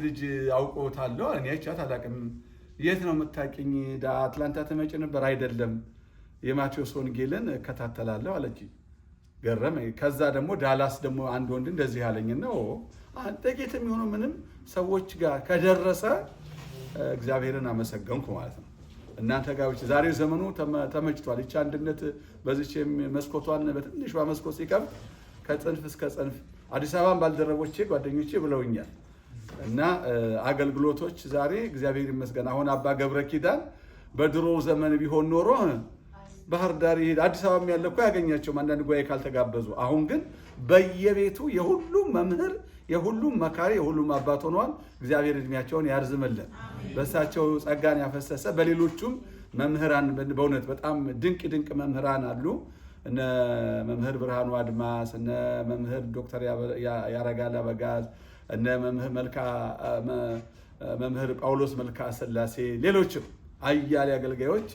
ልጅ አውቆታለሁ እኔ አይቻት አላውቅም። የት ነው የምታውቂኝ? አትላንታ ትመጪ ነበር አይደለም? የማቴዎስ ወንጌልን እከታተላለሁ አለች። ገረመኝ። ከዛ ደግሞ ዳላስ ደግሞ አንድ ወንድ እንደዚህ ያለኝና አንተ ጌት የሚሆነው ምንም ሰዎች ጋር ከደረሰ እግዚአብሔርን አመሰገንኩ ማለት ነው። እናንተ ጋር ብቻ ዛሬ ዘመኑ ተመችቷል። ይቺ አንድነት በዚች መስኮቷን በትንሿ መስኮት ሲከፍት ከጽንፍ እስከ ጽንፍ አዲስ አበባን ባልደረቦቼ ጓደኞቼ ብለውኛል። እና አገልግሎቶች ዛሬ እግዚአብሔር ይመስገን። አሁን አባ ገብረ ኪዳን በድሮ ዘመን ቢሆን ኖሮ ባህር ዳር ይሄድ አዲስ አበባ ያለ እኮ ያገኛቸው አንዳንድ ጉባኤ ካልተጋበዙ። አሁን ግን በየቤቱ የሁሉም መምህር፣ የሁሉም መካሪ፣ የሁሉም አባት ሆነዋል። እግዚአብሔር እድሜያቸውን ያርዝምልን፣ በእሳቸው ጸጋን ያፈሰሰ። በሌሎቹም መምህራን በእውነት በጣም ድንቅ ድንቅ መምህራን አሉ። እነ መምህር ብርሃኑ አድማስ፣ እነ መምህር ዶክተር ያረጋል አበጋዝ፣ እነ መምህር ጳውሎስ መልካ ስላሴ፣ ሌሎችም አያሌ አገልጋዮች፣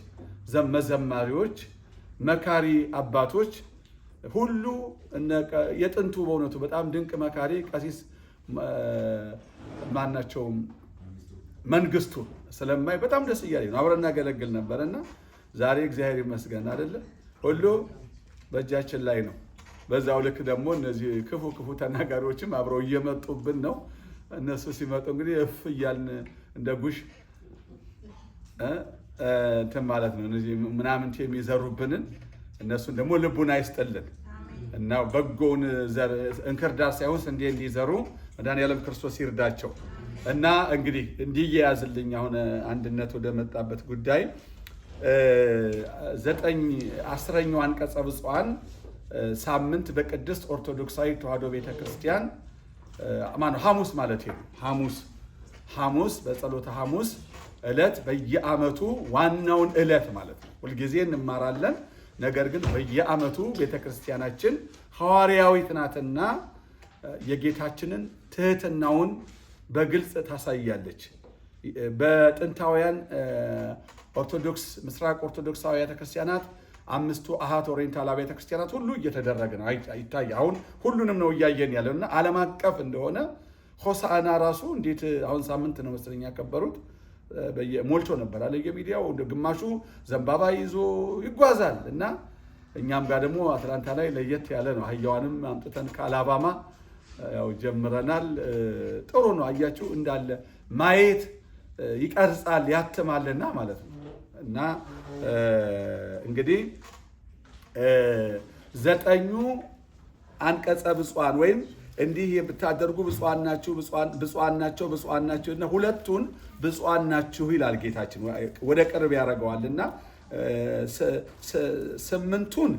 መዘማሪዎች፣ መካሪ አባቶች ሁሉ የጥንቱ በእውነቱ በጣም ድንቅ መካሪ ቀሲስ ማናቸው መንግስቱ ስለማይ በጣም ደስ እያለኝ ነው። አብረን እናገለግል ነበርና ዛሬ እግዚአብሔር ይመስገን አይደለ ሁሉ በእጃችን ላይ ነው። በዛው ልክ ደግሞ እነዚህ ክፉ ተናጋሪዎችም አብረው እየመጡብን ነው። እነሱ ሲመጡ እንግዲህ እፍ እያልን እንደ ጉሽ እንትን ማለት ነው። እነዚህ ምናምን የሚዘሩብንን እነሱን ደግሞ ልቡን አይስጥልን እና በጎውን እንክርዳድ ሳይሆን ስንዴ እንዲዘሩ መድኃኔዓለም ክርስቶስ ይርዳቸው። እና እንግዲህ እንዲያያዝልኝ አሁን አንድነት ወደ መጣበት ጉዳይ 10ኛው አንቀጸ ብፁዓን ሳምንት በቅድስት ኦርቶዶክሳዊ ተዋሕዶ ቤተክርስቲያን ሐሙስ ማለት ነው። ሐሙስ በጸሎተ ሐሙስ ዕለት በየዓመቱ ዋናውን ዕለት ማለት ነው። ሁልጊዜ እንማራለን። ነገር ግን በየዓመቱ ቤተክርስቲያናችን ሐዋርያዊት ናትና የጌታችንን ትህትናውን በግልጽ ታሳያለች። በጥንታውያን ኦርቶዶክስ ምስራቅ ኦርቶዶክሳዊ ቤተክርስቲያናት አምስቱ አሃት ኦሪየንታል ቤተክርስቲያናት ሁሉ እየተደረገ ነው ይታይ። አሁን ሁሉንም ነው እያየን ያለውና ዓለም አቀፍ እንደሆነ ሆሳዕና ራሱ እንዴት አሁን ሳምንት ነው መሰለኝ ያከበሩት ሞልቶ ነበር አለ የሚዲያው። ግማሹ ዘንባባ ይዞ ይጓዛል እና እኛም ጋር ደግሞ አትላንታ ላይ ለየት ያለ ነው። አህያዋንም አምጥተን ከአላባማ ያው ጀምረናል። ጥሩ ነው። አያችሁ እንዳለ ማየት ይቀርጻል ያትማልና ማለት ነው። እና እንግዲህ 9ኙ አንቀጸ ብፁዓን ወይም እንዲህ የምታደርጉ ብፁዓን ናቸው እና ሁለቱን ብፁዓን ናችሁ ይላል ጌታችን። ወደ ቅርብ ያደርገዋልና 8ቱን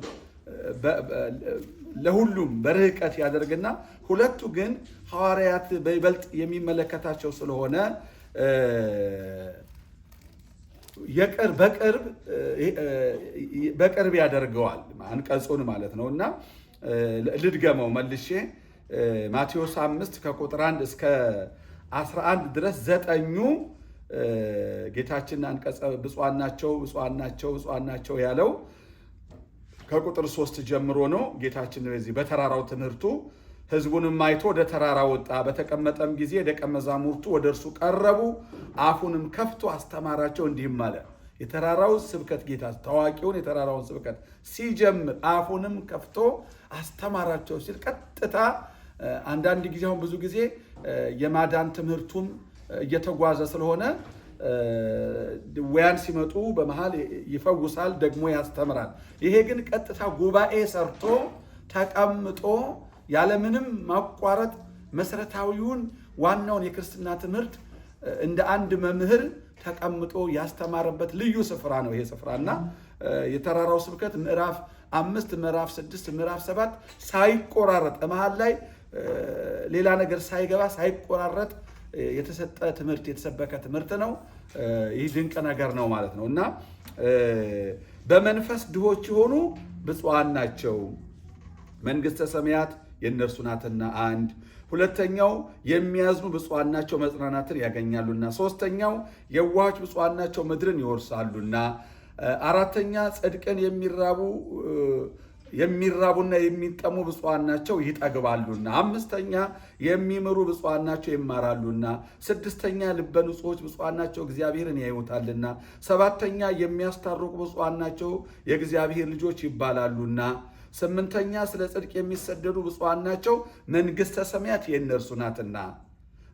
ለሁሉም በርህቀት ያደርግና ሁለቱ ግን ሐዋርያት በይበልጥ የሚመለከታቸው ስለሆነ በቅርብ ያደርገዋል አንቀጹን ማለት ነው። እና ልድገመው መልሼ ማቴዎስ 5 ከቁጥር 1 እስከ 11 ድረስ 9ኙ ጌታችን አንቀጸ ብፁዓን ናቸው ያለው ከቁጥር 3 ጀምሮ ነው። ጌታችን በዚህ በተራራው ትምህርቱ ሕዝቡንም አይቶ ወደ ተራራ ወጣ። በተቀመጠም ጊዜ ደቀ መዛሙርቱ ወደ እርሱ ቀረቡ። አፉንም ከፍቶ አስተማራቸው እንዲህም አለ። የተራራው ስብከት ጌታ ታዋቂውን የተራራውን ስብከት ሲጀምር አፉንም ከፍቶ አስተማራቸው ሲል ቀጥታ አንዳንድ ጊዜ አሁን ብዙ ጊዜ የማዳን ትምህርቱም እየተጓዘ ስለሆነ ድውያን ሲመጡ በመሃል ይፈውሳል፣ ደግሞ ያስተምራል። ይሄ ግን ቀጥታ ጉባኤ ሰርቶ ተቀምጦ ያለምንም ማቋረጥ መሰረታዊውን ዋናውን የክርስትና ትምህርት እንደ አንድ መምህር ተቀምጦ ያስተማረበት ልዩ ስፍራ ነው ይሄ ስፍራና የተራራው ስብከት ምዕራፍ 5 ምዕራፍ 6 ምዕራፍ 7 ሳይቆራረጥ መሃል ላይ ሌላ ነገር ሳይገባ ሳይቆራረጥ የተሰጠ ትምህርት የተሰበከ ትምህርት ነው። ይህ ድንቅ ነገር ነው ማለት ነው። እና በመንፈስ ድሆች የሆኑ ብፁዓን ናቸው መንግሥተ ሰማያት የእነርሱ ናትና። 1 ሁለተኛው የሚያዝኑ ብፁዓን ናቸው መጽናናትን ያገኛሉና። 3ኛው የዋሆች ብፁዓን ናቸው ምድርን ይወርሳሉና። 4ኛ ጽድቅን የሚራቡ የሚራቡና የሚጠሙ ብፁዓን ናቸው ይጠግባሉና። 5ኛ የሚምሩ ብፁዓን ናቸው ይማራሉና። 6ኛ ልበ ንጹሖች ብፁዓን ናቸው እግዚአብሔርን ያዩታልና። 7ኛ የሚያስታርቁ ብፁዓን ናቸው የእግዚአብሔር ልጆች ይባላሉና። 8ኛ ስለ ጽድቅ የሚሰደዱ ብፁዓን ናቸው መንግሥተ ሰማያት የእነርሱ ናትና።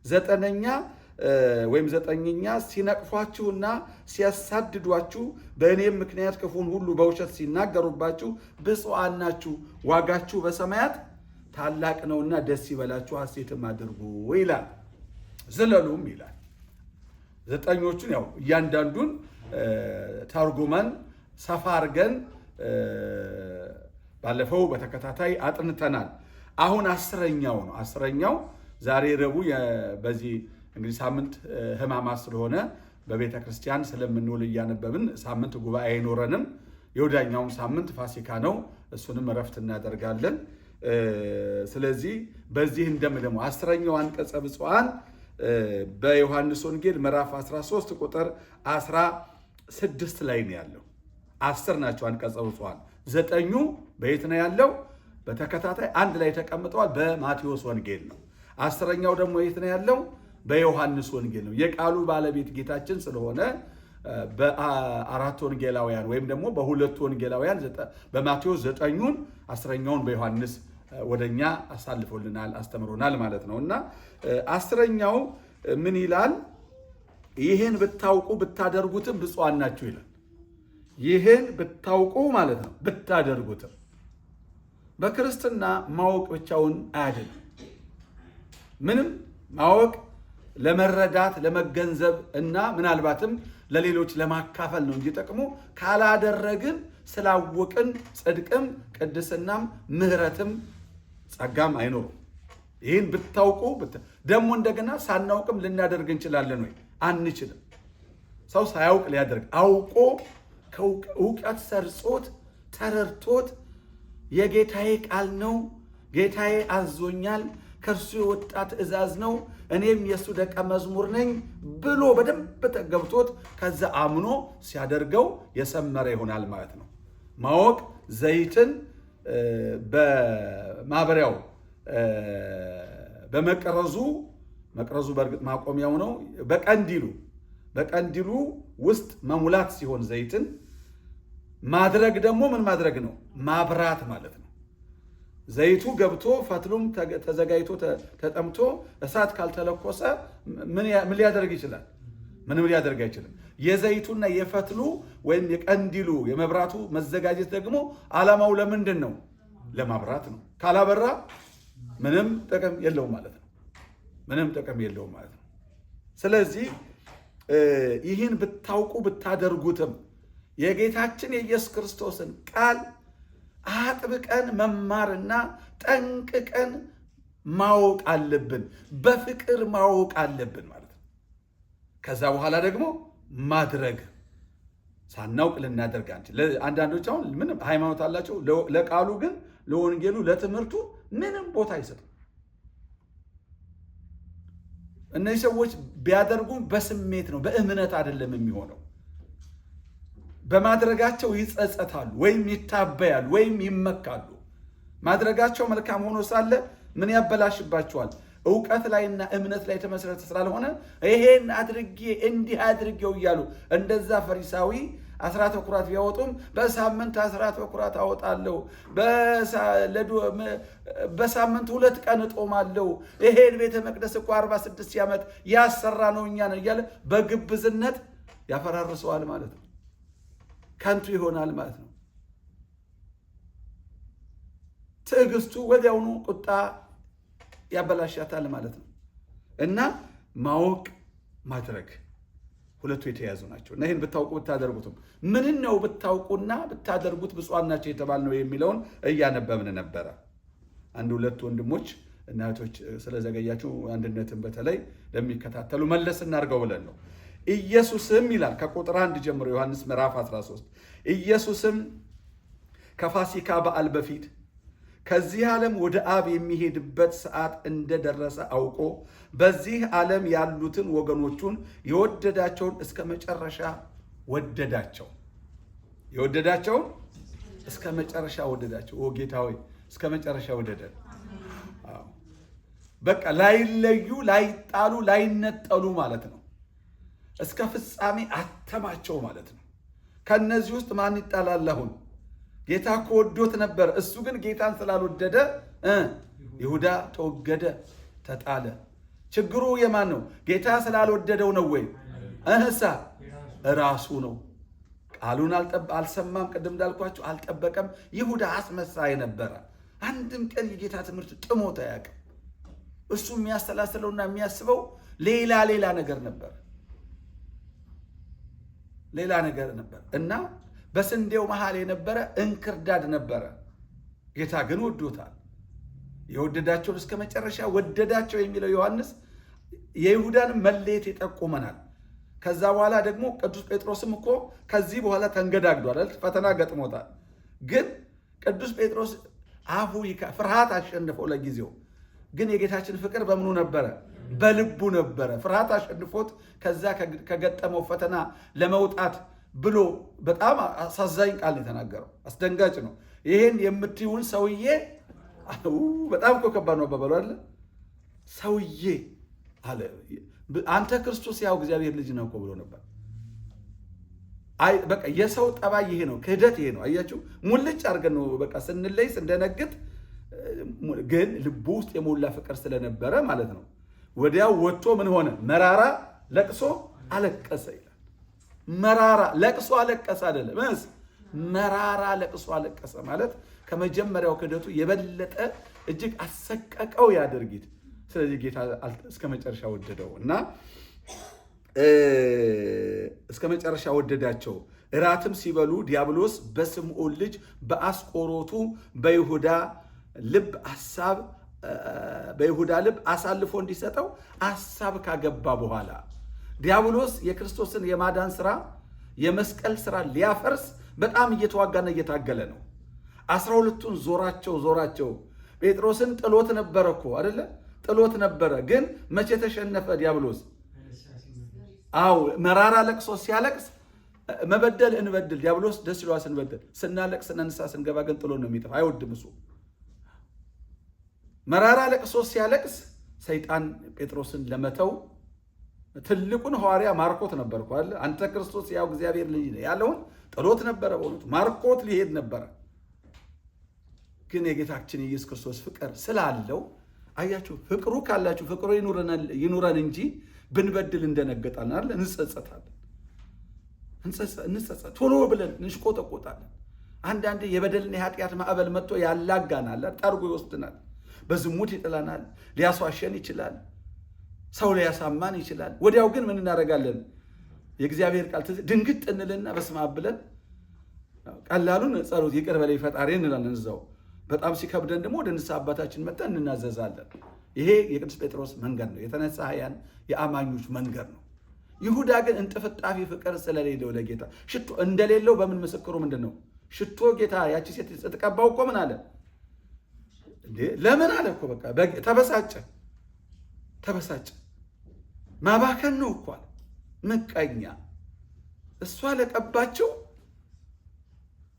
9ኛ ሲነቅፏችሁና ሲያሳድዷችሁ በእኔም ምክንያት ክፉን ሁሉ በውሸት ሲናገሩባችሁ ብፁዓን ናችሁ፣ ዋጋችሁ በሰማያት ታላቅ ነውና ደስ ይበላችሁ ሐሴትም አድርጉ ይላል። ዝለሉም ይላል። 9ኞቹን ያው እያንዳንዱን ተርጉመን ሰፋ አድርገን ባለፈው በተከታታይ አጥንተናል። አሁን 10ኛው ነው። 10ኛው ዛሬ ረቡዕ በዚህ እንግዲህ ሳምንት ሕማማት ስለሆነ በቤተ ክርስቲያን ስለምንውል እያነበብን ሳምንት ጉባኤ አይኖረንም። የወዳኛውም ሳምንት ፋሲካ ነው። እሱንም እረፍት እናደርጋለን። ስለዚህ በዚህ እንደምደሞ 10ኛው አንቀጸ ብፁዓን በዮሐንስ ወንጌል ምዕራፍ 13 ቁጥር 16 ላይ ነው ያለው። 10 ናቸው አንቀጸ ብፁዓን። 9ኙ በየት ነው ያለው? በተከታታይ አንድ ላይ ተቀምጠዋል። በማቴዎስ ወንጌል ነው። 10ኛው ደግሞ የት ነው ያለው? በዮሐንስ ወንጌል ነው። የቃሉ ባለቤት ጌታችን ስለሆነ በ4 ወንጌላውያን ወይም ደግሞ በ2 ወንጌላውያን በማቴዎስ 9ኙን 10ኛውን በዮሐንስ ወደኛ አሳልፎልናል፣ አስተምሮናል ማለት ነው። እና 10ኛው ምን ይላል? ይህን ብታውቁ ብታደርጉትም ብፁዓን ናችሁ ይላል። ይህን ብታውቁ ማለት ነው ብታደርጉትም። በክርስትና ማወቅ ብቻውን አያድንም። ምንም ማወቅ ለመረዳት ለመገንዘብ እና ምናልባትም ለሌሎች ለማካፈል ነው እንጂ ጠቅሞ ካላደረግን ስላወቅን ጽድቅም ቅድስናም ምሕረትም ጸጋም አይኖሩም። ይህን ብታውቁ ደግሞ እንደገና ሳናውቅም ልናደርግ እንችላለን ወይ? አንችልም። ሰው ሳያውቅ ሊያደርግ አውቆ እውቀት ሰርጾት ተረድቶት የጌታዬ ቃል ነው፣ ጌታዬ አዞኛል፣ ከእርሱ የወጣ ትእዛዝ ነው፣ እኔም የእሱ ደቀ መዝሙር ነኝ ብሎ በደንብ ተገብቶት ከዛ አምኖ ሲያደርገው የሰመረ ይሆናል ማለት ነው። ማወቅ ዘይትን በማብሪያው በመቅረዙ በእርግጥ ማቆሚያው ነው። በቀንዲሉ ውስጥ መሙላት ሲሆን ዘይትን ማድረግ ደግሞ ምን ማድረግ ነው? ማብራት ማለት ነው። ዘይቱ ገብቶ ፈትሉም ተዘጋጅቶ ተጠምቶ እሳት ካልተለኮሰ ምን ሊያደርግ ይችላል? ምንም ሊያደርግ አይችልም። የዘይቱና የፈትሉ ወይም የቀንዲሉ የመብራቱ መዘጋጀት ደግሞ ዓላማው ለምንድን ነው? ለማብራት ነው። ካላበራ ምንም ጥቅም የለውም ማለት ነው። ምንም ጥቅም የለውም ማለት ነው። ስለዚህ ይህን ብታውቁ ብታደርጉትም የጌታችን የኢየሱስ ክርስቶስን ቃል አጥብቀን መማርና ጠንቅቀን ማወቅ አለብን። በፍቅር ማወቅ አለብን ማለት ነው። ከዛ በኋላ ደግሞ ማድረግ ሳናውቅ ልናደርግ አንችል። አንዳንዶች አሁን ምንም ሃይማኖት አላቸው፣ ለቃሉ ግን ለወንጌሉ ለትምህርቱ ምንም ቦታ አይሰጡም። እነዚህ ሰዎች ቢያደርጉ በስሜት ነው፣ በእምነት አይደለም የሚሆነው። በማድረጋቸው ይጸጸታሉ፣ ወይም ይታበያሉ፣ ወይም ይመካሉ። ማድረጋቸው መልካም ሆኖ ሳለ ምን ያበላሽባቸዋል? እውቀት ላይና እምነት ላይ ተመሰረተ ስላልሆነ ይሄን አድርጌ እንዲህ አድርጌው እያሉ እንደዛ ፈሪሳዊ አስራተ ኩራት ቢያወጡም በሳምንት አስራተ ኩራት አወጣለሁ፣ በሳምንት 2 ቀን እጦማለሁ፣ ይሄን ቤተ መቅደስ እኮ 46 ዓመት ያሰራ ነው እኛ ነው እያለ በግብዝነት ያፈራርሰዋል ማለት ነው። ከንቱ ይሆናል ማለት ነው። ትዕግስቱ ወዲያውኑ ቁጣ ያበላሻታል ማለት ነው። እና ማወቅ ማድረግ ሁለቱ የተያዙ ናቸው። እና ይህን ብታውቁ ብታደርጉትም ምን ነው ብታውቁና ብታደርጉት ብፁዓን ናቸው የተባልነው የሚለውን እያነበብን ነበረ። 1-2 ወንድሞች እና እህቶች ስለዘገያችሁ አንድነትን በተለይ ለሚከታተሉ መለስ እናድርገው ብለን ነው። ኢየሱስም ይላል ከቁጥር 1 ጀምሮ ዮሐንስ ምዕራፍ 13 ኢየሱስም ከፋሲካ በዓል በፊት ከዚህ ዓለም ወደ አብ የሚሄድበት ሰዓት እንደደረሰ አውቆ በዚህ ዓለም ያሉትን ወገኖቹን የወደዳቸውን እስከ መጨረሻ ወደዳቸው። የወደዳቸውን እስከ መጨረሻ ወደዳቸው። ጌታ ሆይ እስከ መጨረሻ ወደደን። በቃ ላይለዩ፣ ላይጣሉ፣ ላይነጠሉ ማለት ነው። እስከ ፍጻሜ አተማቸው ማለት ነው። ከነዚህ ውስጥ ማን ይጣላል? አሁን ጌታ እኮ ወዶት ነበር። እሱ ግን ጌታን ስላልወደደ ይሁዳ ተወገደ፣ ተጣለ። ችግሩ የማን ነው? ጌታ ስላልወደደው ነው ወይ? ራሱ ነው። ቃሉን አልሰማም። ቅድም እንዳልኳቸው አልጠበቀም። ይሁዳ አስመሳይ ነበረ። አንድም ቀን የጌታ ትምህርት ጥሞት አያውቅም። እሱ የሚያሰላስለውና የሚያስበው ሌላ ነገር ነበር፣ ሌላ ነገር ነበር እና በስንዴው መሃል የነበረ እንክርዳድ ነበረ። ጌታ ግን ወዶታል። የወደዳቸውን እስከ መጨረሻ ወደዳቸው የሚለው ዮሐንስ የይሁዳን መለየት ይጠቁመናል። ከዛ በኋላ ደግሞ ቅዱስ ጴጥሮስም እኮ ከዚህ በኋላ ተንገዳግዷል፣ ፈተና ገጥሞታል። ግን ቅዱስ ጴጥሮስ አፉ ፍርሃት አሸንፈው ለጊዜው። ግን የጌታችን ፍቅር በምኑ ነበረ? በልቡ ነበረ። ፍርሃት አሸንፎት ከዛ ከገጠመው ፈተና ለመውጣት ብሎ በጣም አሳዛኝ ቃል የተናገረው አስደንጋጭ ነው። ይሄን የምትይውን ሰውዬ በጣም እኮ ከባድ ነው አባባሉ አለ። ሰውዬ አለ አንተ ክርስቶስ ያው እግዚአብሔር ልጅ ነው እኮ ብሎ ነበር። አይ በቃ የሰው ጠባይ ይሄ ነው፣ ክህደት ይሄ ነው። አያችሁ ሙልጭ አድርገን ነው በቃ ስንለይ ስንደነግጥ፣ ግን ልቡ ውስጥ የሞላ ፍቅር ስለነበረ ማለት ነው። ወዲያው ወጥቶ ምን ሆነ? መራራ ለቅሶ አለቀሰ ይላል። መራራ ለቅሶ አለቀሰ አይደለም፣ መራራ ለቅሶ አለቀሰ ማለት ከመጀመሪያው ክህደቱ የበለጠ እጅግ አሰቀቀው ያ ድርጊት። ስለዚህ ጌታ እስከ መጨረሻ ወደደው እና እስከ መጨረሻ ወደዳቸው። እራትም ሲበሉ ዲያብሎስ በስምዖን ልጅ በአስቆሮቱ በይሁዳ ልብ አሳልፎ እንዲሰጠው ሐሳብ ካገባ በኋላ ዲያብሎስ የክርስቶስን የማዳን ሥራ የመስቀል ሥራ ሊያፈርስ በጣም እየተዋጋና እየታገለ ነው። 12ቱን ዞራቸው። ጴጥሮስን ጥሎት ነበረ እኮ አይደለ? ጥሎት ነበረ። ግን መቼ ተሸነፈ ዲያብሎስ? አው መራራ ለቅሶ ሲያለቅስ መበደል እንበድል ዲያብሎስ ደስ ይለዋል ስንበድል፣ ስናለቅስ ስንንሳ ስንገባ ግን ጥሎ ነው የሚጠፋ። አይወድም እሱ። መራራ ለቅሶ ሲያለቅስ ሰይጣን ጴጥሮስን ለመተው ትልቁን ሐዋርያ ማርኮት ነበር እኮ አይደል? አንተ ክርስቶስ ያው እግዚአብሔር ልጅ ነህ ያለውን ጥሎት ነበረ። በእውነቱ ማርኮት ሊሄድ ነበረ። ግን የጌታችን የኢየሱስ ክርስቶስ ፍቅር ስላለው አያችሁ፣ ፍቅሩ ካላችሁ ፍቅሩ ይኑረን እንጂ ብንበድል እንደነገጣለን አይደል? እንጸጸት ቶሎ ብለን እንሽቆጠቆጣለን። አንዳንዴ የበደልና የኃጢአት ማዕበል መጥቶ ያላጋናል፣ ጠርጎ ይወስድናል፣ በዝሙት ይጥለናል፣ ሊያስዋሸን ይችላል፣ ሰው ሊያሳማን ይችላል። ወዲያው ግን ምን እናደርጋለን? የእግዚአብሔር ቃል ድንግጥ እንልና በስመ አብ ብለን ቀላሉን ጸሎት ይቅር በለኝ ፈጣሪ እንላለን እዛው። በጣም ሲከብደን ደግሞ ወደ ንስሐ አባታችን መጥተን እናዘዛለን። ይሄ የቅዱስ ጴጥሮስ መንገድ ነው፣ የተነሳያን የአማኞች መንገድ ነው። ይሁዳ ግን እንጥፍጣፊ ፍቅር ስለሌለው ለጌታ ሽቶ እንደሌለው በምን ምስክሩ ምንድን ነው? ሽቶ ጌታ ያቺ ሴት ስትቀባው እኮ ምን አለ? ለምን አለ እኮ በቃ ተበሳጨ። ማባከን ነው እኮ አለ። ምቀኛ እሷ ለቀባችው፣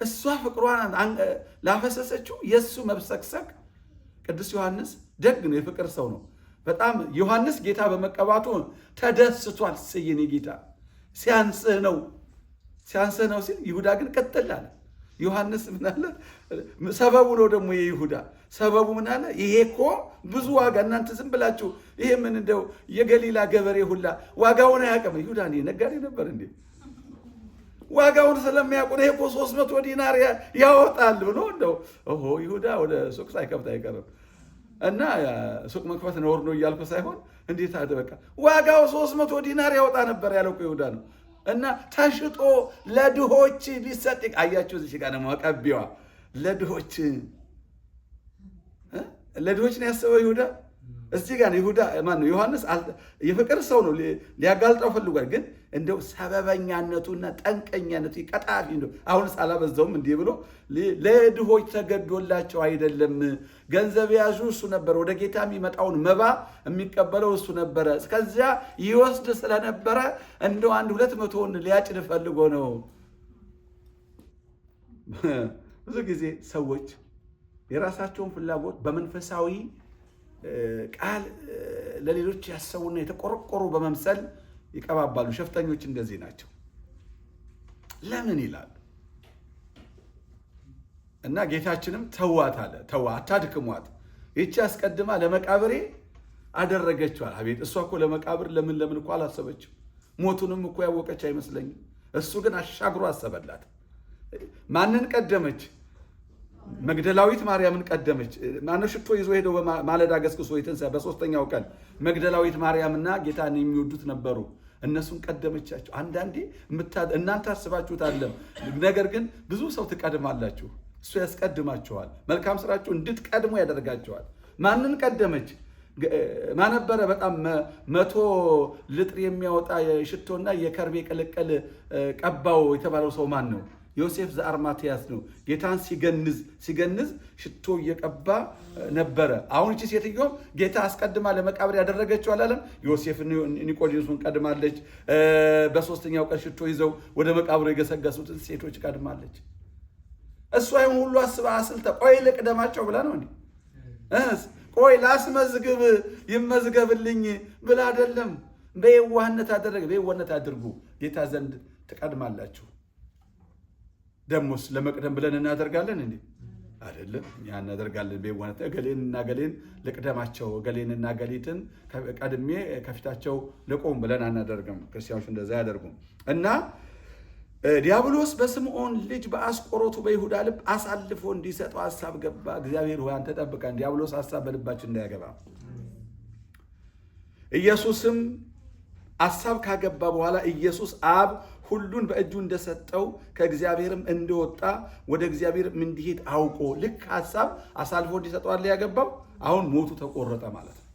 እሷ ፍቅሯን ላፈሰሰችው የእሱ መብሰክሰክ። ቅዱስ ዮሐንስ ደግ ነው፣ የፍቅር ሰው ነው በጣም። ዮሐንስ ጌታ በመቀባቱ ተደስቷል። ስይኔ ጌታ ሲያንስህ ነው ሲል፣ ይሁዳ ግን ቀጥል አለ። ዮሐንስ ምን አለ? ሰበቡ ነው ደግሞ የይሁዳ ሰበቡ ምን አለ? ይሄ እኮ ብዙ ዋጋ፣ እናንተ ዝም ብላችሁ ይሄ ምን እንደው የገሊላ ገበሬ ሁላ ዋጋውን አያውቅም። ይሁዳ ነጋዴ ነበር እንዴ? ዋጋውን ስለሚያውቁ ይሄ እኮ 300 ዲናር ያወጣል ብሎ እንደው ይሁዳ ወደ ሱቅ ሳይከፍት አይቀርም። እና ሱቅ መክፈት ነውር ነው እያልኩ ሳይሆን እንዴት በቃ ዋጋው 300 ዲናር ያወጣ ነበር ያለው እኮ ይሁዳ ነው። እና ተሽጦ ለድሆች ሊሰጥ። አያችሁ እዚህ ጋር ደግሞ ቀቢዋ ለድሆች ነው ያሰበው ይሁዳ። እዚህ ጋር ይሁዳ ማነው? ዮሐንስ የፍቅር ሰው ነው፣ ሊያጋልጠው ፈልጓል። ግን እንደው ሰበበኛነቱና ጠንቀኛነቱ ቀጣፊ ነው። አሁንስ አላበዛውም እንዲህ ብሎ ለድሆች ተገዶላቸው አይደለም። ገንዘብ ያዙ እሱ ነበር፣ ወደ ጌታ የሚመጣውን መባ የሚቀበለው እሱ ነበረ። እስከዚያ ይወስድ ስለነበረ እንደው 100-200 ሊያጭድ ፈልጎ ነው። ብዙ ጊዜ ሰዎች የራሳቸውን ፍላጎት በመንፈሳዊ ቃል ለሌሎች ያሰቡና የተቆረቆሩ በመምሰል ይቀባባሉ። ሸፍተኞች እንደዚህ ናቸው። ለምን ይላሉ። እና ጌታችንም ተዋት አለ። ተዋ፣ አታድክሟት፣ ይቺ አስቀድማ ለመቃብሬ አደረገችዋል። አቤት! እሷ እኮ ለመቃብር ለምን እኮ አላሰበችም። ሞቱንም እኮ ያወቀች አይመስለኝም። እሱ ግን አሻግሮ አሰበላት። ማንን ቀደመች? መግደላዊት ማርያምን ቀደመች። ማነው ሽቶ ይዞ ሄደው ማለዳ ገስግሶ የትንሣኤ በሶስተኛው ቀን መግደላዊት ማርያምና ጌታን የሚወዱት ነበሩ። እነሱን ቀደመቻቸው። አንዳንዴ እናንተ አስባችሁት አለም፣ ነገር ግን ብዙ ሰው ትቀድማላችሁ። እሱ ያስቀድማችኋል። መልካም ስራችሁ እንድትቀድሙ ያደርጋችኋል። ማንን ቀደመች? ማነበረ በጣም 100 ሊትር የሚያወጣ የሽቶና የከርቤ ቅልቅል ቀባው የተባለው ሰው ማን ነው? ዮሴፍ ዘአርማትያስ ነው። ጌታን ሲገንዝ ሽቶ እየቀባ ነበረ። አሁን እቺ ሴትዮ ጌታ አስቀድማ ለመቃብር ያደረገችው አላለም? ዮሴፍ ኒቆዲሞስን ቀድማለች። በሶስተኛው ቀን ሽቶ ይዘው ወደ መቃብሩ የገሰገሱትን ሴቶች ቀድማለች። እሷ ይሁን ሁሉ አስባ አስልተ ቆይ ልቅደማቸው ብላ ነው እንዴ? ቆይ ላስመዝግብ ይመዝገብልኝ ብላ አይደለም። በየዋህነት አደረገ። በየዋህነት አድርጉ፣ ጌታ ዘንድ ትቀድማላችሁ። ደሞስ ለመቅደም ብለን እናደርጋለን እንዴ? አይደለም። እኛ እናደርጋለን በየዋህነት። እገሌንና እገሌን ልቅደማቸው፣ እገሌንና እገሊትን ቀድሜ ከፊታቸው ልቆም ብለን አናደርግም። ክርስቲያኖች እንደዛ ያደርጉም እና ዲያብሎስ በስምዖን ልጅ በአስቆሮቱ በይሁዳ ልብ አሳልፎ እንዲሰጠው ሐሳብ ገባ። እግዚአብሔር ሆይ አንተ ጠብቀን፣ ዲያብሎስ ሐሳብ በልባችን እንዳያገባ። ኢየሱስም ሐሳብ ካገባ በኋላ ኢየሱስ አብ ሁሉን በእጁ እንደሰጠው ከእግዚአብሔርም እንደወጣ ወደ እግዚአብሔርም እንዲሄድ አውቆ ልክ ሐሳብ አሳልፎ እንዲሰጠው አለ ያገባው። አሁን ሞቱ ተቆረጠ ማለት ነው።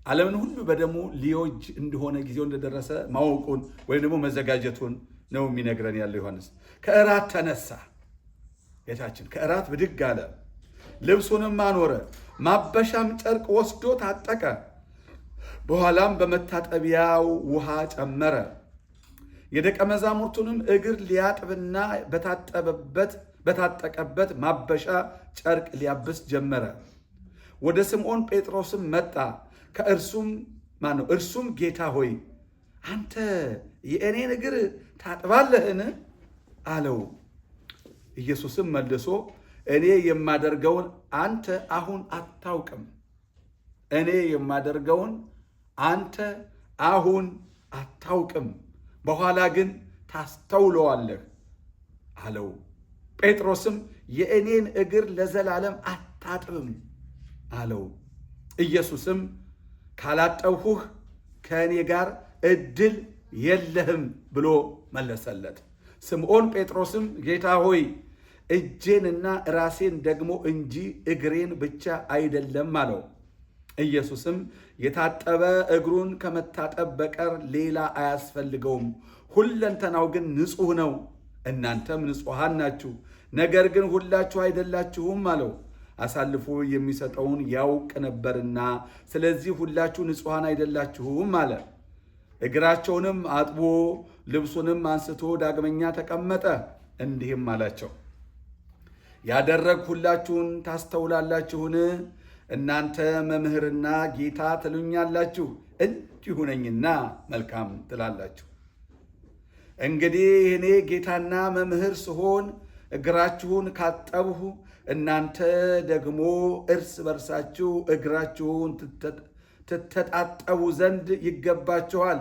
ዓለምን ሁሉ በደሙ ሊዮጅ እንደሆነ ጊዜው እንደደረሰ ማወቁን ወይም ደግሞ መዘጋጀቱን ነው የሚነግረን ያለው ዮሐንስ። ከእራት ተነሳ። ጌታችን ከእራት ብድግ አለ፣ ልብሱንም አኖረ፣ ማበሻም ጨርቅ ወስዶ ታጠቀ። በኋላም በመታጠቢያው ውሃ ጨመረ። የደቀ መዛሙርቱንም እግር ሊያጥብና በታጠቀበት ማበሻ ጨርቅ ሊያብስ ጀመረ። ወደ ስምዖን ጴጥሮስም መጣ። እርሱም ጌታ ሆይ አንተ የእኔን እግር ታጥባለህን? አለው። ኢየሱስም መልሶ እኔ የማደርገውን አንተ አሁን አታውቅም፣ እኔ የማደርገውን አንተ አሁን አታውቅም፣ በኋላ ግን ታስተውለዋለህ አለው። ጴጥሮስም የእኔን እግር ለዘላለም አታጥብም አለው። ኢየሱስም ካላጠብሁህ ከእኔ ጋር ዕድል የለህም ብሎ መለሰለት። ስምዖን ጴጥሮስም ጌታ ሆይ እጄንና ራሴን ደግሞ እንጂ እግሬን ብቻ አይደለም አለው። ኢየሱስም የታጠበ እግሩን ከመታጠብ በቀር ሌላ አያስፈልገውም፣ ሁለንተናው ግን ንጹሕ ነው። እናንተም ንጹሐን ናችሁ፣ ነገር ግን ሁላችሁ አይደላችሁም አለው። አሳልፎ የሚሰጠውን ያውቅ ነበርና፣ ስለዚህ ሁላችሁ ንጹሐን አይደላችሁም አለ። እግራቸውንም አጥቦ ልብሱንም አንስቶ ዳግመኛ ተቀመጠ። እንዲህም አላቸው፣ ያደረግሁላችሁን ታስተውላላችሁን? እናንተ መምህርና ጌታ ትሉኛላችሁ፣ እንዲሁ ነኝና መልካም ትላላችሁ። እንግዲህ እኔ ጌታና መምህር ስሆን እግራችሁን ካጠብሁ፣ እናንተ ደግሞ እርስ በርሳችሁ እግራችሁን ትተጣጠቡ ዘንድ ይገባችኋል።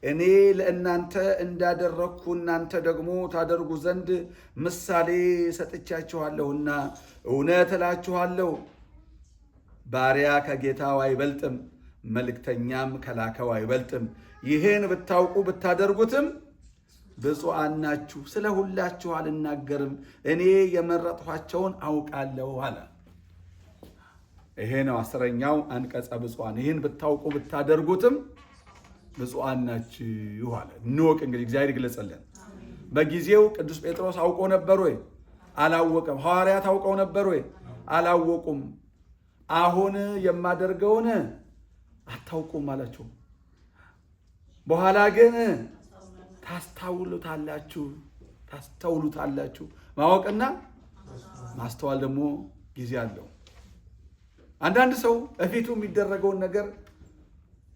እኔ ለእናንተ እንዳደረግሁ እናንተ ደግሞ ታደርጉ ዘንድ ምሳሌ ሰጥቻችኋለሁና እውነት እላችኋለሁ፣ ባሪያ ከጌታው አይበልጥም፣ መልእክተኛም ከላከው አይበልጥም። ይህን ብታውቁ ብታደርጉትም ብፁዓን ናችሁ። ስለ ሁላችሁ አልናገርም፣ እኔ የመረጥኋቸውን አውቃለሁ አለ። ይሄ ነው 10ኛው አንቀጸ ብፁዓን። ይህን ብታውቁ ብታደርጉትም ብፁዓን ናችሁ አለ። እንወቅ እንግዲህ እግዚአብሔር ይግለጸልን። በጊዜው ቅዱስ ጴጥሮስ አውቆ ነበር ወይ? አላወቀም። ሐዋርያት አውቀው ነበር ወይ? አላወቁም። አሁን የማደርገውን አታውቁም አላቸው። በኋላ ግን ታስታውሉታላችሁ ታስተውሉታላችሁ። ማወቅና ማስተዋል ደግሞ ጊዜ አለው። አንዳንድ ሰው እፊቱ የሚደረገውን ነገር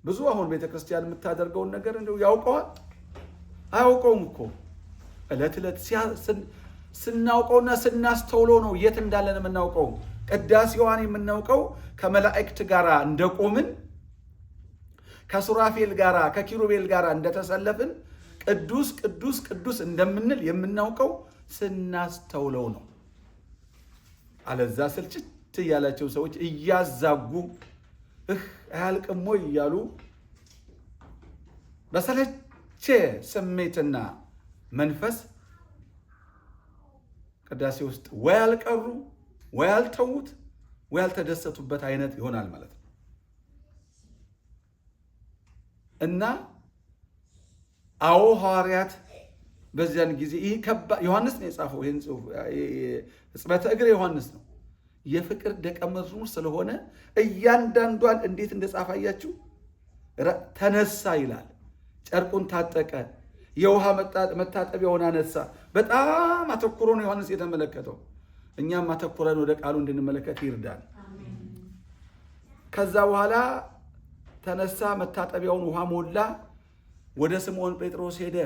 ብዙ አሁን ቤተክርስቲያን የምታደርገውን ነገር እንደው ያውቀዋል አያውቀውም እኮ ዕለት ዕለት ስናውቀውና ስናስተውለው ነው የት እንዳለን የምናውቀው። ቅዳሴዋን የምናውቀው ከመላእክት ጋር እንደቆምን ከሱራፌል ጋር ከኪሩቤል ጋር እንደተሰለፍን ቅዱስ ቅዱስ ቅዱስ እንደምንል የምናውቀው ስናስተውለው ነው። አለዛ ስልችት ያላቸው ሰዎች እያዛጉ አያልቅም ወይ እያሉ በሰለቸ ስሜትና መንፈስ ቅዳሴ ውስጥ ወይ አልቀሩ ወይ አልተዉት ወይ አልተደሰቱበት አይነት ይሆናል ማለት ነው። እና አዎ ሐዋርያት በዚያን ጊዜ ይህ ዮሐንስ ነው የጻፈው። ይህን ጽሑፍ ሕጽበተ እግር ዮሐንስ ነው። የፍቅር ደቀ መዝሙር ስለሆነ እያንዳንዷን እንዴት እንደጻፋያችሁ ተነሳ ይላል። ጨርቁን ታጠቀ፣ የውሃ መታጠቢያውን አነሳ። በጣም አተኩሮ ነው ዮሐንስ የተመለከተው። እኛም አተኩረን ወደ ቃሉ እንድንመለከት ይርዳል። ከዛ በኋላ ተነሳ፣ መታጠቢያውን ውሃ ሞላ፣ ወደ ስምዖን ጴጥሮስ ሄደ።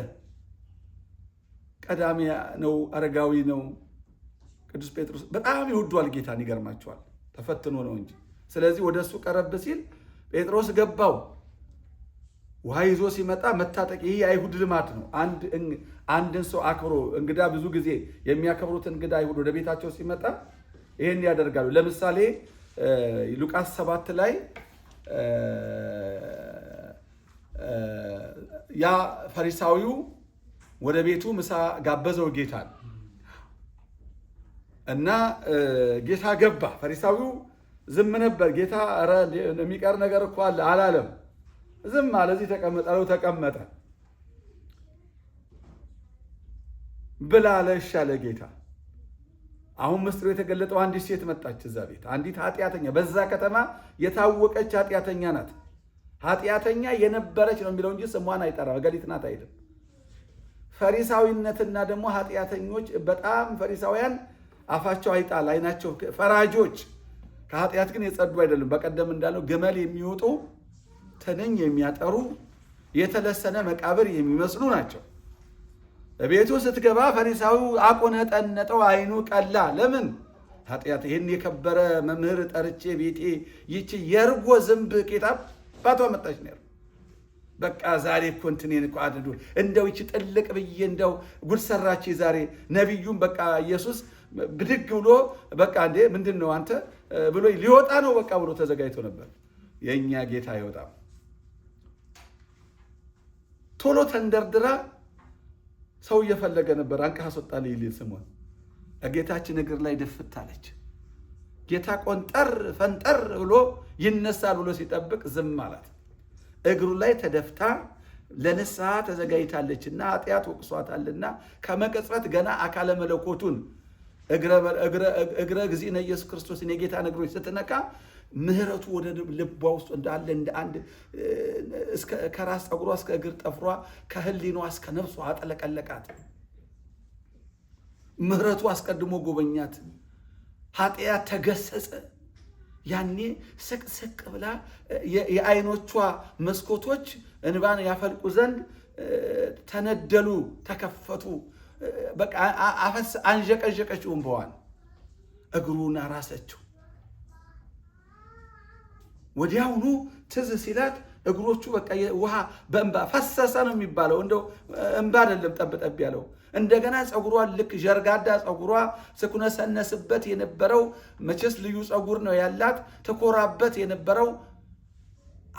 ቀዳሚ ነው፣ አረጋዊ ነው። ቅዱስ ጴጥሮስ በጣም ይወዷል ጌታን። ይገርማቸዋል፣ ተፈትኖ ነው እንጂ። ስለዚህ ወደ እሱ ቀረብ ሲል ጴጥሮስ ገባው። ውሃ ይዞ ሲመጣ መታጠቅ፣ ይህ የአይሁድ ልማድ ነው። አንድን ሰው አክብሮ እንግዳ ብዙ ጊዜ የሚያከብሩት እንግዳ አይሁድ ወደ ቤታቸው ሲመጣ ይህን ያደርጋሉ። ለምሳሌ ሉቃስ 7 ላይ ያ ፈሪሳዊው ወደ ቤቱ ምሳ ጋበዘው ጌታን እና ጌታ ገባ። ፈሪሳዊው ዝም ነበር። ጌታ ኧረ የሚቀር ነገር እኮ አለ አላለም። ዝም አለ። እዚህ ተቀመጠ አለው። ተቀመጠ። ብላ አለ። እሺ አለ ጌታ። አሁን ምስጢሩ የተገለጠው አንዲት ሴት መጣች እዛ ቤት። አንዲት ኃጢአተኛ፣ በዛ ከተማ የታወቀች ኃጢአተኛ ናት። ኃጢአተኛ የነበረች ነው የሚለው እንጂ ስሟን አይጠራም። ገሊት ናት አይደለም። ፈሪሳዊነትና ደግሞ ኃጢአተኞች በጣም ፈሪሳውያን አፋቸው አይጣል፣ አይናቸው ፈራጆች፣ ከኃጢአት ግን የጸዱ አይደሉም። በቀደም እንዳለው ግመል የሚወጡ ትንኝ የሚያጠሩ የተለሰነ መቃብር የሚመስሉ ናቸው። ቤቱ ስትገባ ፈሪሳዊው አቆነጠነጠው፣ አይኑ ቀላ። ለምን? ኃጢአት። ይህን የከበረ መምህር ጠርቼ ቤቴ ይቺ የርጎ ዝንብ ኬታ ባቷ መጣች ነው። በቃ ዛሬ እኮ እንትኔን እኮ አድዱ እንደው ይቺ ጥልቅ ብዬ እንደው ጉድ ሰራች ዛሬ። ነቢዩም በቃ ኢየሱስ ብድግ ብሎ በቃ እንዴ ምንድን ነው አንተ ብሎ ሊወጣ ነው በቃ ብሎ ተዘጋጅቶ ነበር። የእኛ ጌታ አይወጣም። ቶሎ ተንደርድራ ሰው እየፈለገ ነበር። አንቃ አስወጣል ይል ስሞን ጌታችን እግር ላይ ድፍት አለች። ጌታ ቆንጠር ፈንጠር ብሎ ይነሳል ብሎ ሲጠብቅ ዝም አላት። እግሩ ላይ ተደፍታ ለንስሐ ተዘጋጅታለችና ኃጢአት ወቅሷታልና ከመቀጽበት ገና አካለ መለኮቱን እግረ እግዚእነ ኢየሱስ ክርስቶስን የጌታን እግሮች ስትነካ ምሕረቱ ወደ ልቧ ውስጥ እንዳለ እንደ አንድ ከራስ ፀጉሯ እስከ እግር ጠፍሯ ከህሊኗ እስከ ነፍሷ አጠለቀለቃት። ምሕረቱ አስቀድሞ ጎበኛት። ኃጢአት ተገሰጸ። ያኔ ስቅስቅ ብላ የአይኖቿ መስኮቶች እንባን ያፈልቁ ዘንድ ተነደሉ፣ ተከፈቱ። በቃ አፈስ አንዠቀዠቀችው እንባዋን። እግሩን አራሰችው። ወዲያውኑ ትዝ ሲላት እግሮቹ በቃ ውሃ በእንባ ፈሰሰ ነው የሚባለው። እንደው እንባ አይደለም ጠብጠብ ያለው። እንደገና ፀጉሯን ልክ ጀርጋዳ ፀጉሯ ስኩነሰነስበት የነበረው መቼስ ልዩ ፀጉር ነው ያላት። ተኮራበት የነበረው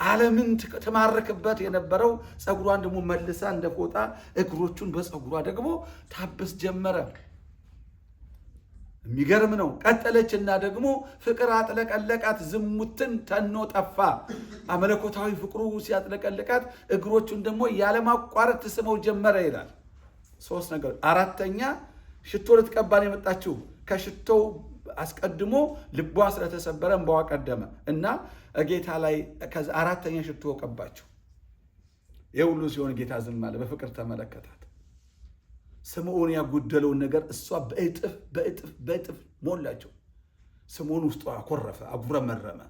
ዓለምን ተማረክበት የነበረው ፀጉሯን ደግሞ መልሳ እንደ ፎጣ እግሮቹን በፀጉሯ ደግሞ ታብስ ጀመረ። የሚገርም ነው። ቀጠለችና ደግሞ ፍቅር አጥለቀለቃት። ዝሙትን ተኖ ጠፋ። አመለኮታዊ ፍቅሩ ሲያጥለቀለቃት እግሮቹን ደግሞ ያለማቋረጥ ትስመው ጀመረ ይላል። 3 ነገር። 4ኛ ሽቶ ልትቀባን የመጣችው ከሽቶው አስቀድሞ ልቧ ስለተሰበረ እንባዋ ቀደመ እና ጌታ ላይ 4ኛ ሽቶ ቀባችው። ይህ ሁሉ ሲሆን ጌታ ዝም አለ። በፍቅር ተመለከታት። ስምዖን ያጎደለውን ነገር እሷ በእጥፍ ሞላቸው። ስምዖን ውስጡ አኮረፈ፣ አጉረመረመ።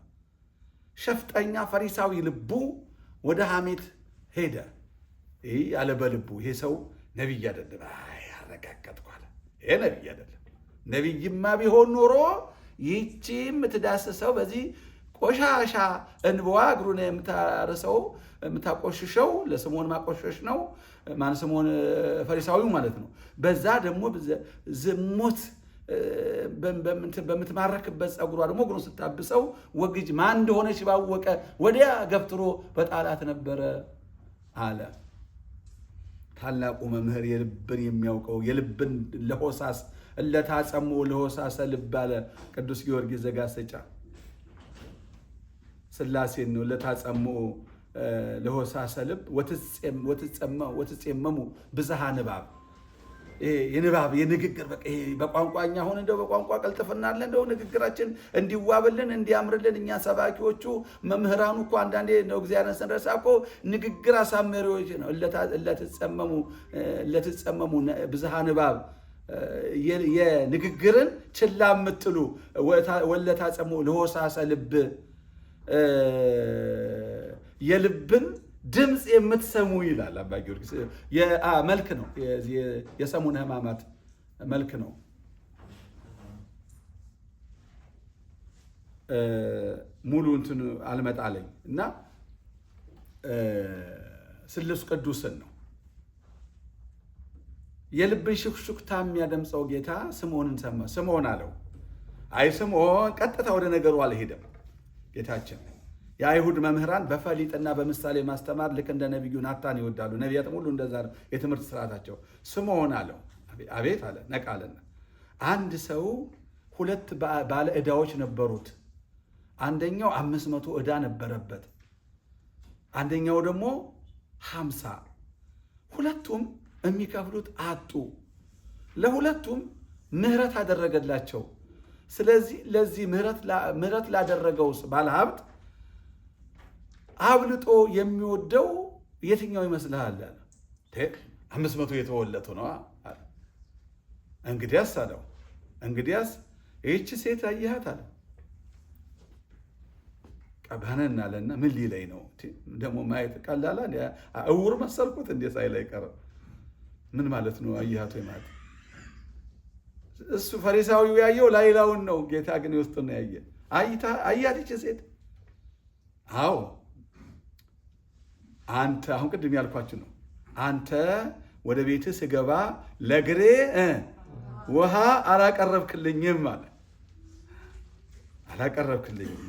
ሸፍጠኛ ፈሪሳዊ ልቡ ወደ ሐሜት ሄደ። ይህ ያለ በልቡ ይሄ ሰው ነቢይ አይደለም። አረጋገጥኩ አለ። ይሄ ነቢይ አይደለም። ነቢይማ ቢሆን ኖሮ ይህቺ የምትዳስሰው በዚህ ቆሻሻ እንበዋ እግሩን የምታርሰው የምታቆሽሸው ለስምዖን ማቆሸሽ ነው። ማን ስምዖን ፈሪሳዊው ማለት ነው። በዛ ደግሞ ዝሙት በምትማረክበት ጸጉሯ ደግሞ እግሩን ስታብሰው ወግጅ ማን እንደሆነች ባወቀ ወዲያ ገፍትሮ በጣላት ነበረ አለ። ታላቁ መምህር የልብን የሚያውቀው የልብን ለሆሳስ እለታጸሞ ለሆሳሰ ልብ አለ ቅዱስ ጊዮርጊስ ዘጋስጫ። ሥላሴን ነው ለታጸሞ ለሆሳሰ ልብ ወትጼመሙ ብዝሃ ንባብ። የንባብ የንግግር በቃ ይሄ በቋንቋኛ አሁን እንደው በቋንቋ ቀልጥፍና አለ እንደው ንግግራችን እንዲዋብልን እንዲያምርልን እኛ ሰባኪዎቹ መምህራኑ እኮ አንዳንዴ ነው እግዚአብሔርን ስንረሳ እኮ ንግግር አሳመሪዎች ነው። ለትጸመሙ ብዝሃ ንባብ የንግግርን ችላ የምትሉ ወለታጸሙ ለሆሳሰ ልብ የልብን ድምፅ የምትሰሙ ይላል አባ ጊዮርጊስ። መልክ ነው የሰሙነ ሕማማት መልክ ነው። ሙሉ እንትን አልመጣለኝ እና ስሉስ ቅዱስን ነው የልብን ሽክሹክታ የሚያደምፀው ጌታ ስምዖንን ሰማ። ስምዖን አለው። አይ ስምዖን ቀጥታ ወደ ነገሩ አልሄደም ጌታችን። የአይሁድ መምህራን በፈሊጥና በምሳሌ ማስተማር ልክ እንደ ነቢዩ ናታን ይወዳሉ። ነቢያትም ሁሉ እንደዛ ነው የትምህርት ስርዓታቸው። ስምዖን አለው። አቤት አለ። ነቃለና አንድ ሰው ሁለት ባለ ዕዳዎች ነበሩት። አንደኛው 500 ዕዳ ነበረበት፣ አንደኛው ደግሞ 50። ሁለቱም የሚከፍሉት አጡ። ለሁለቱም ምሕረት አደረገላቸው። ስለዚህ ለዚህ ምሕረት ላደረገውስ ባለሀብት አብልጦ የሚወደው የትኛው ይመስልሃል? አለ 500 የተወለቱ ነው። እንግዲያስ አለው እንግዲያስ ይህች ሴት አየሃት አለ። ቀባነን አለና ምን ሊለኝ ነው ደግሞ ማየት ቀላላ እውር መሰልኩት እንዴ ሳይላይ ቀረ። ምን ማለት ነው አየሃት ማለት? እሱ ፈሪሳዊው ያየው ላይላውን ነው። ጌታ ግን ውስጡን ነው ያየ። አያት ይህች ሴት? አዎ አንተ አሁን ቅድም ያልኳችሁ ነው። አንተ ወደ ቤትህ ስገባ ለእግሬ ውሃ አላቀረብክልኝም አለ። አላቀረብክልኝም፣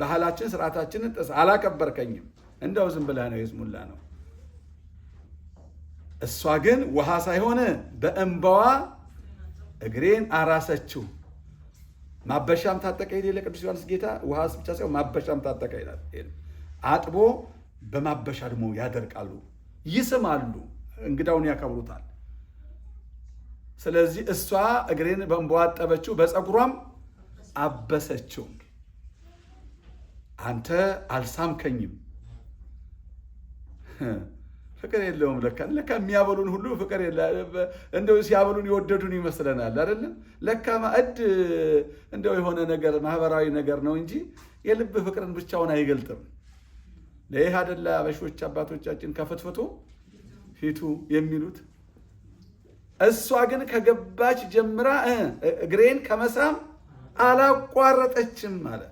ባህላችን ስርዓታችንን ጥስ አላከበርከኝም። እንደው ዝም ብለህ ነው የስሙላ ነው። እሷ ግን ውሃ ሳይሆን በእንባዋ እግሬን አራሰችው። ማበሻም ታጠቀ ይላል ለቅዱስ ዮሐንስ ጌታ። ውሃ ብቻ ሳይሆን ማበሻም ታጠቀ ይላል። አጥቦ በማበሻ ደግሞ ያደርቃሉ፣ ይስማሉ፣ እንግዳውን ያከብሩታል። ስለዚህ እሷ እግሬን በእንባዋ አጠበችው፣ በፀጉሯም አበሰችው። አንተ አልሳምከኝም። ፍቅር የለውም ለካ የሚያበሉን ሁሉ ፍቅር እንደው ሲያበሉን የወደዱን ይመስለናል አይደለም። ለካ ማዕድ እንደው የሆነ ነገር ማህበራዊ ነገር ነው እንጂ የልብ ፍቅርን ብቻውን አይገልጥም። ለይህ አይደለ አበሾች አባቶቻችን ከፍትፍቱ ፊቱ የሚሉት። እሷ ግን ከገባች ጀምራ እግሬን ከመሳም አላቋረጠችም አለ።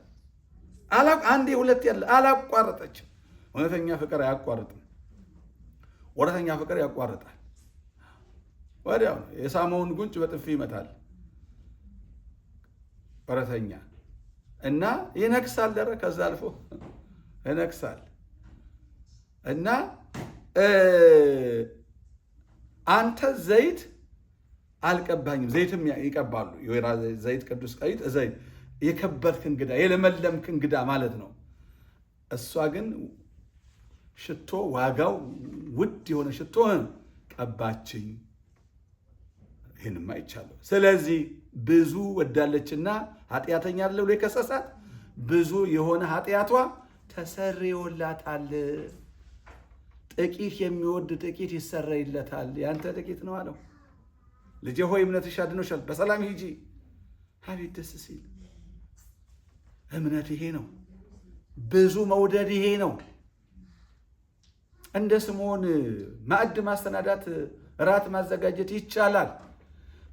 አንዴ ሁለት ያለ አላቋረጠችም። እውነተኛ ፍቅር አያቋርጥም። ወረተኛ ፍቅር ያቋርጣል። ወዲያው የሳመውን ጉንጭ በጥፊ ይመታል ወረተኛ እና ይነክሳል። ደረ ከዛ አልፎ ይነክሳል። እና አንተ ዘይት አልቀባኝም። ዘይትም ይቀባሉ። የወይራ ዘይት፣ ቅዱስ ዘይት፣ ዘይት የከበርክ እንግዳ የለመለምክ እንግዳ ማለት ነው። እሷ ግን ሽቶ ዋጋው ውድ የሆነ ሽቶ ቀባችኝ። ይህንም አይቻለሁ። ስለዚህ ብዙ ወዳለችና ኃጢአተኛ አለ ብሎ የከሰሳት ብዙ የሆነ ኃጢአቷ ተሰርዮላታል። ጥቂት የሚወድ ጥቂት ይሰረይለታል። ያንተ ጥቂት ነው አለው። ልጄ ሆይ እምነትሽ አድኖሻል፣ በሰላም ሂጂ። አቤት ደስ ሲል! እምነት ይሄ ነው። ብዙ መውደድ ይሄ ነው። እንደ ስምዖን ማዕድ ማስተናዳት፣ እራት ማዘጋጀት ይቻላል።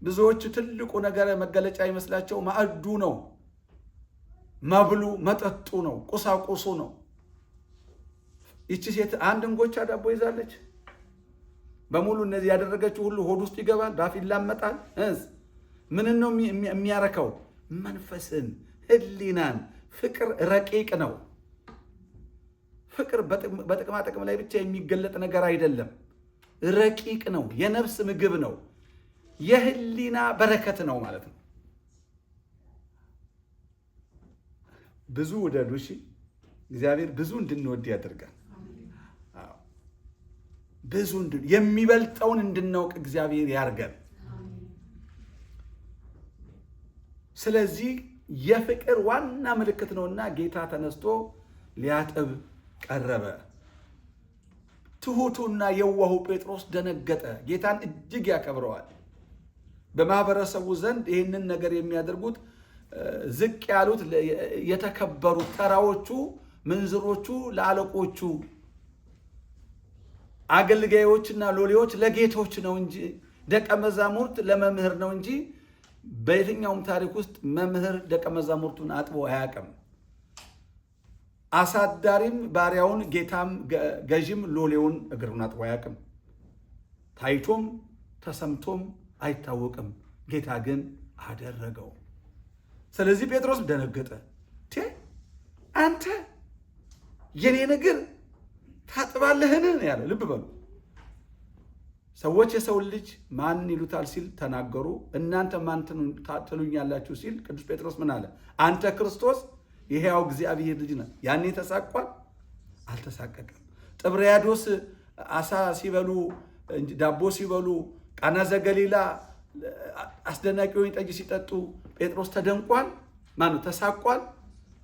ብዙዎች ትልቁ ነገር መገለጫ ይመስላቸው ማዕዱ ነው፣ መብሉ መጠጡ ነው፣ ቁሳቁሱ ነው። ይቺ ሴት አንድ እንጎቻ ዳቦ ይዛለች። በሙሉ እነዚህ ያደረገችው ሁሉ ሆድ ውስጥ ይገባል፣ ባፍ ይላመጣል። ምንን ነው የሚያረካው? መንፈስን፣ ህሊናን። ፍቅር ረቂቅ ነው። ፍቅር በጥቅማ ጥቅም ላይ ብቻ የሚገለጥ ነገር አይደለም። ረቂቅ ነው። የነፍስ ምግብ ነው። የህሊና በረከት ነው ማለት ነው። ብዙ ውደዱ። እሺ፣ እግዚአብሔር ብዙ እንድንወድ ያደርጋል። ብዙ የሚበልጠውን እንድናውቅ እግዚአብሔር ያርገን። ስለዚህ የፍቅር ዋና ምልክት ነውና ጌታ ተነስቶ ሊያጥብ ቀረበ። ትሑቱና የዋሁ ጴጥሮስ ደነገጠ። ጌታን እጅግ ያከብረዋል። በማህበረሰቡ ዘንድ ይህንን ነገር የሚያደርጉት ዝቅ ያሉት የተከበሩት ተራዎቹ፣ ምንዝሮቹ ለአለቆቹ፣ አገልጋዮችና ሎሌዎች ለጌቶች ነው እንጂ ደቀ መዛሙርት ለመምህር ነው እንጂ በየትኛውም ታሪክ ውስጥ መምህር ደቀ መዛሙርቱን አጥቦ አያውቅም። አሳዳሪም ባሪያውን፣ ጌታም ገዥም ሎሌውን እግሩን አጥቦ አያውቅም። ታይቶም ተሰምቶም አይታወቅም። ጌታ ግን አደረገው። ስለዚህ ጴጥሮስ ደነገጠ። አንተ የኔን እግር ታጥባለህን ያለው። ልብ በሉ ሰዎች የሰውን ልጅ ማን ይሉታል ሲል ተናገሩ። እናንተ ማን ትሉኛላችሁ ሲል ቅዱስ ጴጥሮስ ምን አለ? አንተ ክርስቶስ የሕያው እግዚአብሔር ልጅ ነህ። ያኔ ተሳቋል? አልተሳቀቀም። ጥብርያዶስ አሳ ሲበሉ ዳቦ ሲበሉ፣ ቃና ዘገሊላ አስደናቂ ወይን ጠጅ ሲጠጡ ጴጥሮስ ተደንቋል? ማነው ተሳቋል?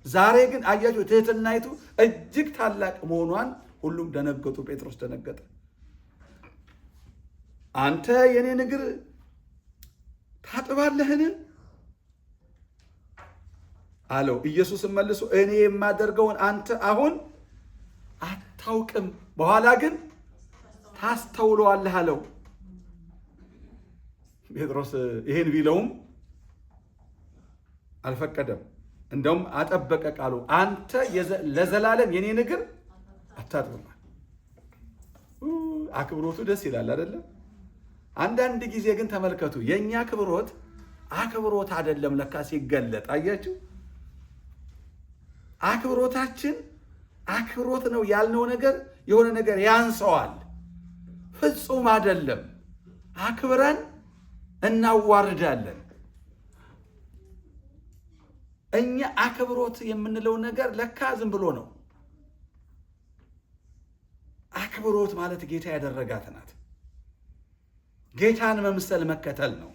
ዛሬ ግን አያችሁ ትህትናይቱ እጅግ ታላቅ መሆኗን ሁሉም ደነገጡ። ጴጥሮስ ደነገጠ። አንተ የኔን እግር ታጥባለህን አለው። ኢየሱስም መልሶ እኔ የማደርገውን አንተ አሁን አታውቅም፣ በኋላ ግን ታስተውለዋለህ አለው። ጴጥሮስ ይሄን ቢለውም አልፈቀደም። እንደውም አጠበቀ ቃሉ። አንተ ለዘላለም የኔን እግር አታጥብም። አክብሮቱ ደስ ይላል አይደለም? አንዳንድ ጊዜ ግን ተመልከቱ፣ የኛ አክብሮት አይደለም ለካ ሲገለጥ። አያችሁ፣ አክብሮታችን አክብሮት ነው ያልነው ነገር የሆነ ነገር ያንሰዋል። ፍጹም አይደለም። አክብረን እናዋርዳለን። እኛ አክብሮት የምንለው ነገር ለካ ዝም ብሎ ነው። አክብሮት ማለት ጌታ ያደረጋት ናት። ጌታን መምሰል መከተል ነው።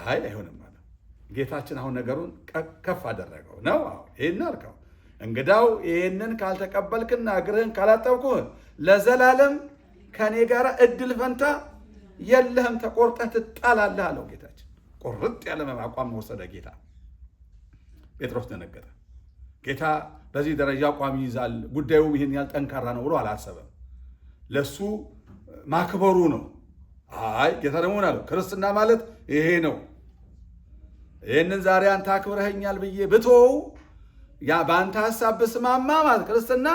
አይሆንም ማለት ጌታችን አሁን ነገሩን ከፍ አደረገው ነው። ይሄን አልከው፣ እንግዳው ይሄንን ካልተቀበልክና እግርህን ካላጠብኩህ ለዘላለም ከኔ ጋር እድል ፈንታ የለህም፣ ተቆርጠህ ትጣላለህ አለው ጌታችን። ቁርጥ ያለ አቋም ወሰደ ጌታ። ጴጥሮስ ደነገጠ። ጌታ በዚህ ደረጃ አቋም ይይዛል፣ ጉዳዩ ይህን ያህል ጠንካራ ነው ብሎ አላሰበም። ለሱ ማክበሩ ነው። ጌታ ደግሞ አለው ክርስትና ማለት ይሄ ነው። ይህንን ዛሬ አንተ አክብረኸኛል ብዬ ብትወው ያ በአንተ ሀሳብ ብስማማ ማለት ክርስትና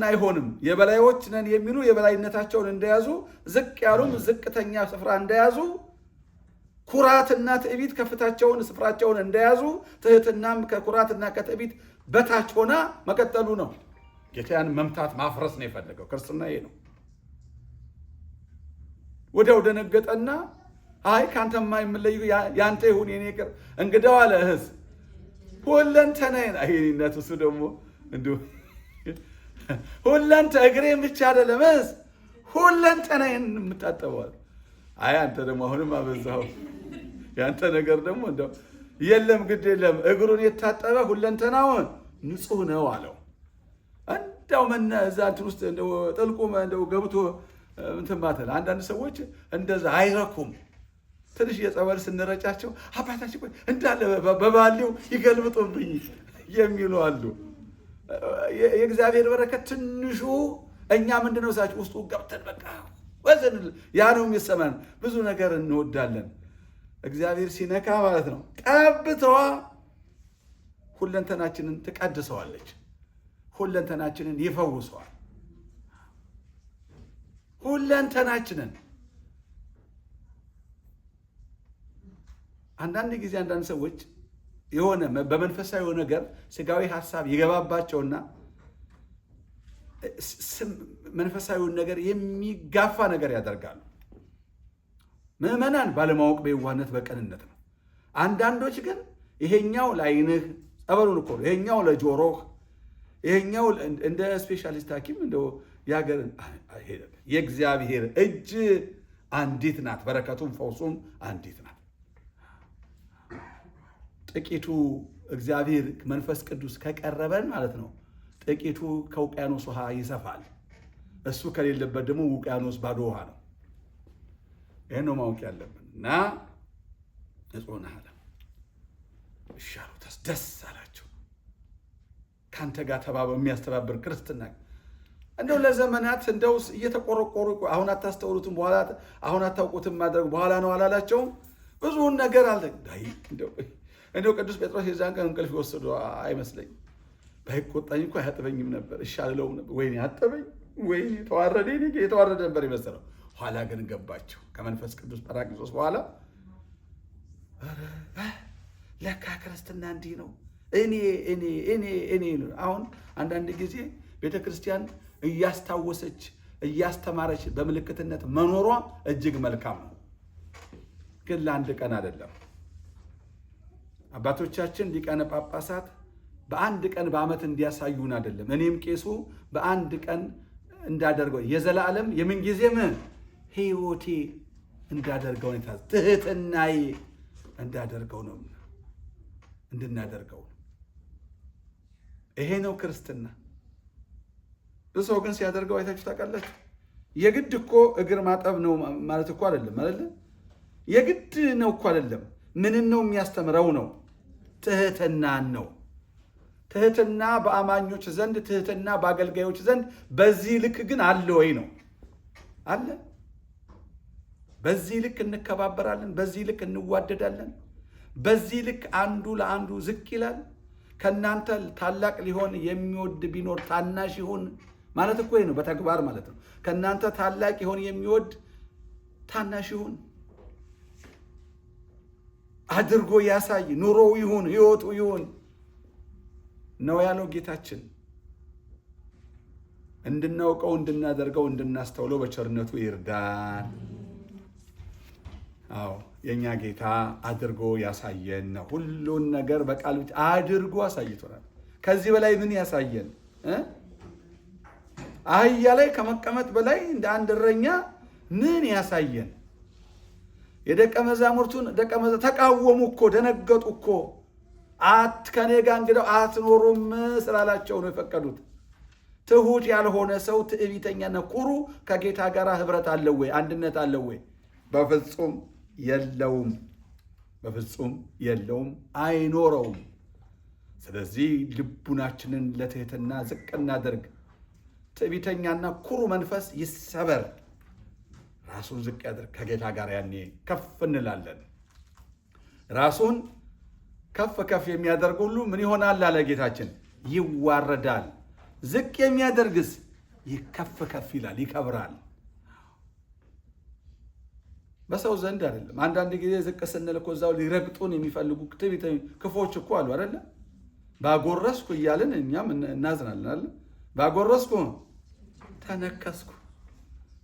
አይሆንም። የበላዮች ነን የሚሉ የበላይነታቸውን እንደያዙ፣ ዝቅ ያሉም ዝቅተኛ ስፍራ እንደያዙ፣ ኩራትና ትዕቢት ከፍታቸውን ስፍራቸውን እንደያዙ፣ ትህትናም ከኩራትና ከትዕቢት በታች ሆና መቀጠሉ ነው። ጌታን መምታት ማፍረስ ነው የፈለገው። ክርስትና ይሄ ነው። ወዲያው ደነገጠና ከአንተማ የምለዩ ያንተ ይሁን የኔ ቅር እንግዳው አለ ሁለንተናዬን አይነት እሱ ደግሞ እንዲሁ እግሬን ብቻ አይደለም ሁለንተናዬን የምታጠበዋል። አንተ ደግሞ አሁንም አበዛው። ያንተ ነገር ደግሞ እንደው የለም ግድ የለም እግሩን የታጠበ ሁለንተናውን ንጹህ ነው አለው። እንደው እዛ እንትን ውስጥ እንደው ጥልቁ እንደው ገብቶ እንትን ማለት አንዳንድ ሰዎች እንደዛ አይረኩም። ትንሽ የጸበል ስንረጫቸው አባታችን ቆይ እንዳለ በባሌው ይገልብጡብኝ የሚሉ አሉ። የእግዚአብሔር በረከት ትንሹ እኛ ምንድነው ሳችሁ ውስጡ ገብተን በቃ ወዘን ያ ነው የሚሰማን። ብዙ ነገር እንወዳለን። እግዚአብሔር ሲነካ ማለት ነው ቀብተዋ ሁለንተናችንን ትቀድሰዋለች። ሁለንተናችንን ይፈውሰዋል። ሁለንተናችንን አንዳንድ ጊዜ አንዳንድ ሰዎች የሆነ በመንፈሳዊ ነገር ስጋዊ ሐሳብ ይገባባቸውና መንፈሳዊውን ነገር የሚጋፋ ነገር ያደርጋሉ። ምዕመናን ባለማወቅ በየዋህነት በቀንነት ነው። አንዳንዶች ግን ይሄኛው ለዓይንህ ጸበሉን እኮ ነው፣ ይሄኛው ለጆሮህ፣ ይሄኛው እንደ ስፔሻሊስት ሐኪም እንደው ያገር የእግዚአብሔር እጅ አንዲት ናት። በረከቱም ፈውሱም አንዲት ናት። ጥቂቱ እግዚአብሔር መንፈስ ቅዱስ ከቀረበን ማለት ነው ጥቂቱ ከውቅያኖስ ውሃ ይሰፋል። እሱ ከሌለበት ደግሞ ውቅያኖስ ባዶ ውሃ ነው። ይህን ነው ማወቅ ያለብን። እና እጾና አለ እሻሉታስ ደስ አላቸው። ከአንተ ጋር የሚያስተባብር ክርስትና እንደው ለዘመናት እንደው እየተቆረቆሩ አሁን አታስተውሉትም፣ በኋላ አሁን አታውቁትም ማድረግ በኋላ ነው አላላቸውም። ብዙውን ነገር አለ። እንደው ቅዱስ ጴጥሮስ የዛን ቀን እንቅልፍ የወሰዱ አይመስለኝም። ባይቆጣኝ እኮ አያጥበኝም ነበር፣ እሻልለውም ነበር። ወይኔ አጠበኝ፣ ወይኔ ተዋረደ፣ የተዋረደ ነበር የመሰለው። ኋላ ግን ገባቸው። ከመንፈስ ቅዱስ ጰራቅሊጦስ በኋላ ለካ ክርስትና እንዲህ ነው። እኔ አሁን አንዳንድ ጊዜ ቤተ ክርስቲያን እያስታወሰች እያስተማረች በምልክትነት መኖሯ እጅግ መልካም ነው። ግን ለአንድ ቀን አይደለም። አባቶቻችን ሊቃነ ጳጳሳት በአንድ ቀን በዓመት እንዲያሳዩን አይደለም። እኔም ቄሱ በአንድ ቀን እንዳደርገው የዘላለም የምንጊዜም ሕይወቴ እንዳደርገው ነው፣ ትህትናዬ እንዳደርገው ነው እንድናደርገው። ይሄ ነው ክርስትና። ብዙ ሰው ግን ሲያደርገው አይታችሁ ታውቃላችሁ። የግድ እኮ እግር ማጠብ ነው ማለት እኮ አይደለም አይደለ? የግድ ነው እኮ አይደለም። ምንን ነው የሚያስተምረው? ነው ትህትናን ነው። ትህትና በአማኞች ዘንድ፣ ትህትና በአገልጋዮች ዘንድ በዚህ ልክ ግን አለ ወይ ነው? አለ። በዚህ ልክ እንከባበራለን፣ በዚህ ልክ እንዋደዳለን፣ በዚህ ልክ አንዱ ለአንዱ ዝቅ ይላል። ከእናንተ ታላቅ ሊሆን የሚወድ ቢኖር ታናሽ ይሁን ማለት እኮ ነው፣ በተግባር ማለት ነው። ከእናንተ ታላቅ ይሆን የሚወድ ታናሽ ይሁን አድርጎ ያሳይ። ኑሮው ይሁን ሕይወቱ ይሁን ነው ያለው ጌታችን። እንድናውቀው እንድናደርገው እንድናስተውለው በቸርነቱ ይርዳን። አዎ የኛ ጌታ አድርጎ ያሳየን ነው። ሁሉን ነገር በቃል ብቻ አድርጎ አሳይቶናል። ከዚህ በላይ ምን ያሳየን? አህያ ላይ ከመቀመጥ በላይ እንደ አንድ እረኛ ምን ያሳየን? የደቀ መዛሙርቱን ተቃወሙ እኮ፣ ደነገጡ እኮ። ከኔ ጋር እንግዲያው አትኖሩም ስላላቸው ነው የፈቀዱት። ትሁት ያልሆነ ሰው ትዕቢተኛና ኩሩ ከጌታ ጋር ህብረት አለው ወይ? አንድነት አለው ወይ? በፍጹም የለውም። በፍጹም የለውም፣ አይኖረውም። ስለዚህ ልቡናችንን ለትህትና ዝቅ እናደርግ። ትዕቢተኛና ኩሩ መንፈስ ይሰበር፣ ራሱን ዝቅ ያደርግ። ከጌታ ጋር ያኔ ከፍ እንላለን። ራሱን ከፍ ከፍ የሚያደርግ ሁሉ ምን ይሆናል አለ ጌታችን? ይዋረዳል። ዝቅ የሚያደርግስ ከፍ ከፍ ይላል፣ ይከብራል። በሰው ዘንድ አይደለም። አንዳንድ ጊዜ ዝቅ ስንል እኮ እዛው ሊረግጡን የሚፈልጉ ክፎች እኮ አሉ አይደለ? ባጎረስኩ እያልን እኛም እናዝናለን አይደለ? ባጎረስኩ ተነከስኩ።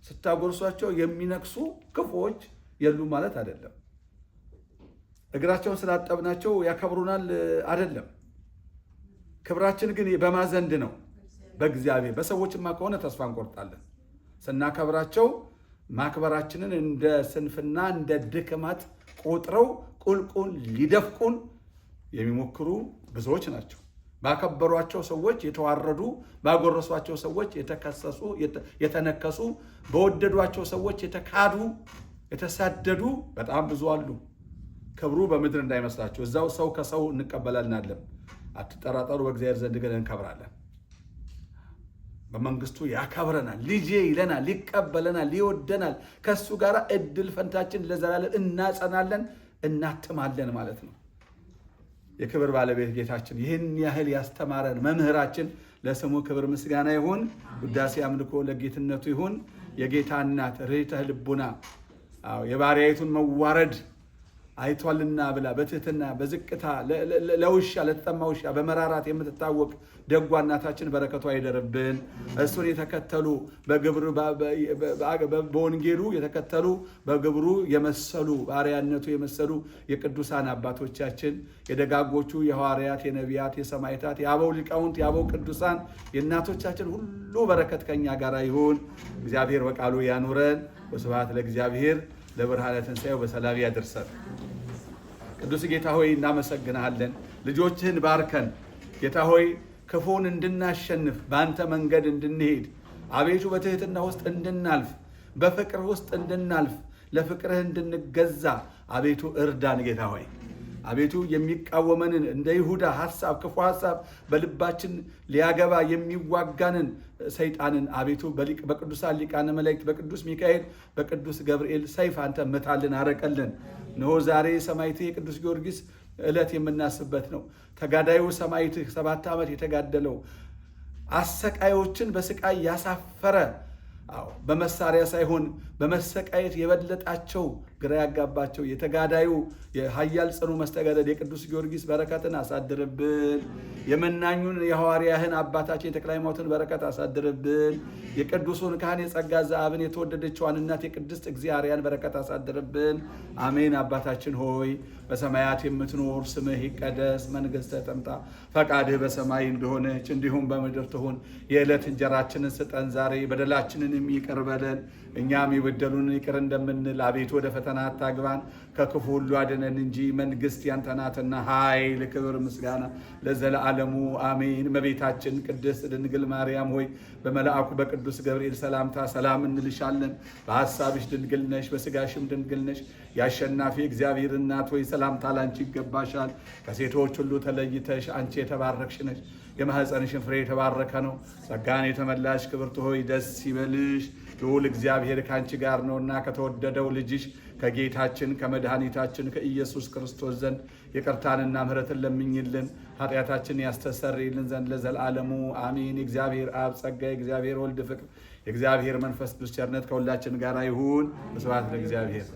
ስታጎርሷቸው የሚነክሱ ክፎች የሉም ማለት አይደለም። እግራቸውን ስላጠብናቸው ያከብሩናል አይደለም። ክብራችን ግን በማዘንድ ነው፣ በእግዚአብሔር። በሰዎችማ ከሆነ ተስፋ እንቆርጣለን። ስናከብራቸው ማክበራችንን እንደ ስንፍና እንደ ድክመት ቆጥረው ቁልቁል ሊደፍቁን የሚሞክሩ ብዙዎች ናቸው። ባከበሯቸው ሰዎች የተዋረዱ፣ ባጎረሷቸው ሰዎች የተከሰሱ የተነከሱ፣ በወደዷቸው ሰዎች የተካዱ የተሳደዱ በጣም ብዙ አሉ። ክብሩ በምድር እንዳይመስላችሁ፣ እዛው ሰው ከሰው እንቀበላለን። አትጠራጠሩ፣ በእግዚአብሔር ዘንድ ግን እንከብራለን። በመንግስቱ ያከብረናል፣ ልጄ ይለናል፣ ይቀበለናል፣ ይወደናል። ከሱ ጋር እድል ፈንታችን ለዘላለም እናጸናለን፣ እናትማለን ማለት ነው። የክብር ባለቤት ጌታችን ይህን ያህል ያስተማረን መምህራችን ለስሙ ክብር ምስጋና ይሁን። ውዳሴ አምልኮ ለጌትነቱ ይሁን። የጌታ እናት ርኅራኄ ልቡና የባሪያይቱን መዋረድ አይቷልና ብላ በትህትና በዝቅታ ለውሻ ለተጠማ ውሻ በመራራት የምትታወቅ ደጓ እናታችን በረከቷ አይደርብን። እሱን የተከተሉ በወንጌሉ የተከተሉ በግብሩ የመሰሉ ባሪያነቱ የመሰሉ የቅዱሳን አባቶቻችን የደጋጎቹ የሐዋርያት የነቢያት የሰማዕታት የአበው ሊቃውንት የአበው ቅዱሳን የእናቶቻችን ሁሉ በረከት ከኛ ጋር ይሁን። እግዚአብሔር በቃሉ ያኑረን። ወስብሐት ለእግዚአብሔር ለብርሃነ ትንሣኤው በሰላም ያድርሰን። ቅዱስ ጌታ ሆይ እናመሰግንሃለን። ልጆችህን ባርከን ጌታ ሆይ ክፉን እንድናሸንፍ በአንተ መንገድ እንድንሄድ አቤቱ በትህትና ውስጥ እንድናልፍ በፍቅር ውስጥ እንድናልፍ ለፍቅርህ እንድንገዛ አቤቱ እርዳን። ጌታ ሆይ አቤቱ የሚቃወመንን እንደ ይሁዳ ሐሳብ ክፉ ሐሳብ በልባችን ሊያገባ የሚዋጋንን ሰይጣንን አቤቱ በቅዱሳን ሊቃነ መላእክት በቅዱስ ሚካኤል በቅዱስ ገብርኤል ሰይፍ አንተ ምታልን፣ አረቀልን። እነሆ ዛሬ ሰማዕትህ የቅዱስ ጊዮርጊስ ዕለት የምናስበት ነው። ተጋዳዩ ሰማዕትህ 7 ዓመት የተጋደለው አሰቃዮችን በስቃይ ያሳፈረ በመሳሪያ ሳይሆን በመሰቃየት የበለጣቸው ግራ ያጋባቸው የተጋዳዩ የኃያል ጽኑ መስተጋደል የቅዱስ ጊዮርጊስ በረከትን አሳድርብን። የመናኙን የሐዋርያህን አባታችን የተክለ ሃይማኖትን በረከት አሳድርብን። የቅዱሱን ካህን የጸጋ ዘአብን የተወደደችዋን እናት የቅድስት እግዚአብሔርን በረከት አሳድርብን። አሜን። አባታችን ሆይ በሰማያት የምትኖር ስምህ ይቀደስ፣ መንግሥትህ ትምጣ፣ ፈቃድህ በሰማይ እንደሆነች እንዲሁም በምድር ትሁን። የዕለት እንጀራችንን ስጠን ዛሬ፣ በደላችንን ይቅር በለን እኛም የበደሉንን ይቅር እንደምንል፣ አቤቱ ወደ ፈተና አታግባን ከክፉ ሁሉ አድነን እንጂ መንግሥት ያንተ ናትና ኃይል፣ ክብር፣ ምስጋና ለዘለዓለሙ አሜን። እመቤታችን ቅድስት ድንግል ማርያም ሆይ በመልአኩ በቅዱስ ገብርኤል ሰላምታ ሰላም እንልሻለን። በሐሳብሽ ድንግል ነሽ፣ በሥጋሽም ድንግል ነሽ። የአሸናፊ እግዚአብሔር እናት ሆይ ሰላምታ ላንቺ ይገባሻል። ከሴቶች ሁሉ ተለይተሽ አንቺ የተባረክሽ ነሽ፣ የማኅፀንሽን ፍሬ የተባረከ ነው። ጸጋን የተመላሽ ክብርት ሆይ ደስ ይበልሽ፣ ልዑል እግዚአብሔር ከአንቺ ጋር ነውና ከተወደደው ልጅሽ ከጌታችን ከመድኃኒታችን ከኢየሱስ ክርስቶስ ዘንድ ይቅርታንና ምሕረትን ለምኝልን ኃጢአታችን ያስተሰርይልን ዘንድ ለዘላለሙ አሜን። የእግዚአብሔር አብ ጸጋ፣ የእግዚአብሔር ወልድ ፍቅር፣ የእግዚአብሔር መንፈስ ቅዱስ ቸርነት ከሁላችን ጋር ይሁን። ስብሐት ለእግዚአብሔር።